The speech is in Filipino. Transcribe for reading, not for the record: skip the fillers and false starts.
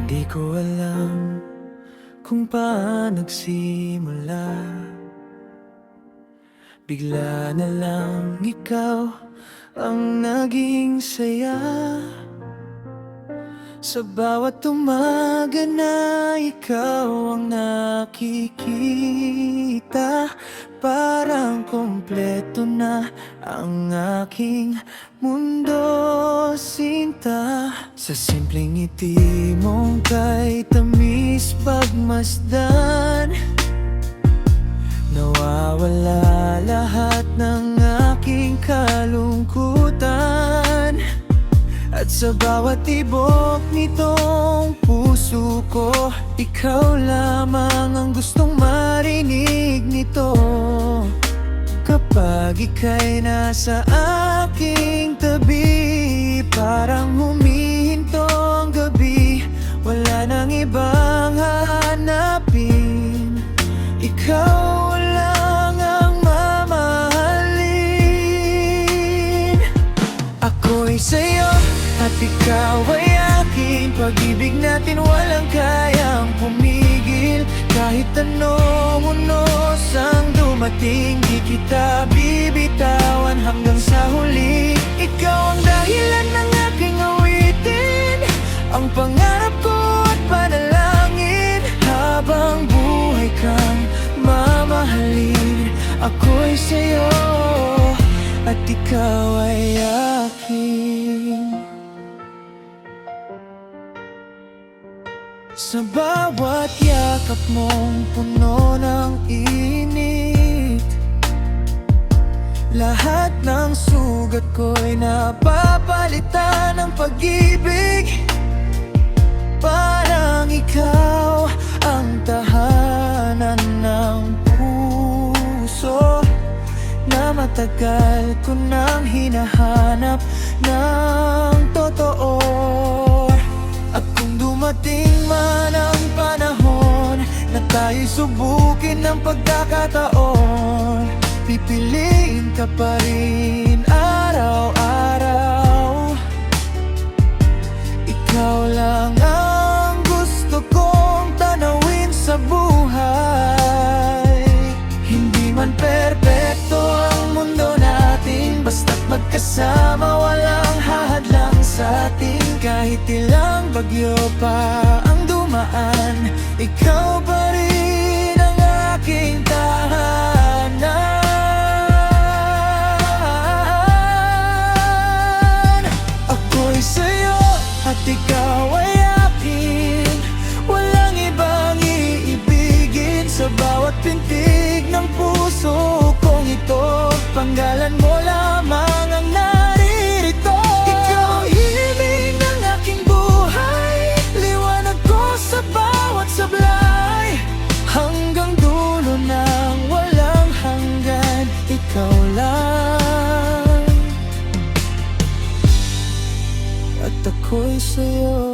Di ko alam kung paano nagsimula. Bigla na lang ikaw ang naging saya. Sa bawat umaga na ikaw ang nakikita, parang kumpleto na ang aking mundo, sinta. Sa simpleng ngiti mong kay tamis pagmasdan, nawawala lahat ng aking kalungkutan. At sa bawat tibok nitong puso ko, ikaw lamang ang gustong marinig nito. Kapag ika'y nasa aking tabi, parang humihinto ang gabi. Wala nang ibang hahanapin, ikaw lang ang mamahalin. Ako'y sa'yo at ikaw ay akin, pag-ibig natin walang kayang pumigil. Kahit anong unos ang dumating, di kita bibitawan hanggang sa huli. Ikaw ang dahilan ng aking awitin, ang pangarap ko at panalangin. Habang buhay kang mamahalin, ako'y sa'yo at ikaw ay akin. Sa bawat yakap mong puno ng init, lahat ng sugat ko'y napapalitan ng pag-ibig. Parang ikaw ang tahanan ng puso na matagal ko nang hinahanap ng totoo. At kung dumating man ang panahon na tayo'y subukin ng pagkakataon, pipiliin ka pa rin araw-araw. Ikaw lang ang gusto kong tanawin sa buhay. Hindi man perpekto ang mundo natin, basta't magkasama walang hahadlang sa atin. Kahit ilang bagyo pa ang dumaan, ikaw pa rin ang aking tahanan. Ako'y sa'yo at ikaw ay akin, walang ibang iibigin. Sa bawat pintig ng puso kong ito, panggalan mo lamang ang naririto. Ikaw himig ng aking buhay, liwanag ko sa bawat sablay. Hanggang dulo ng walang hanggan, ikaw lang at ako'y sa'yo.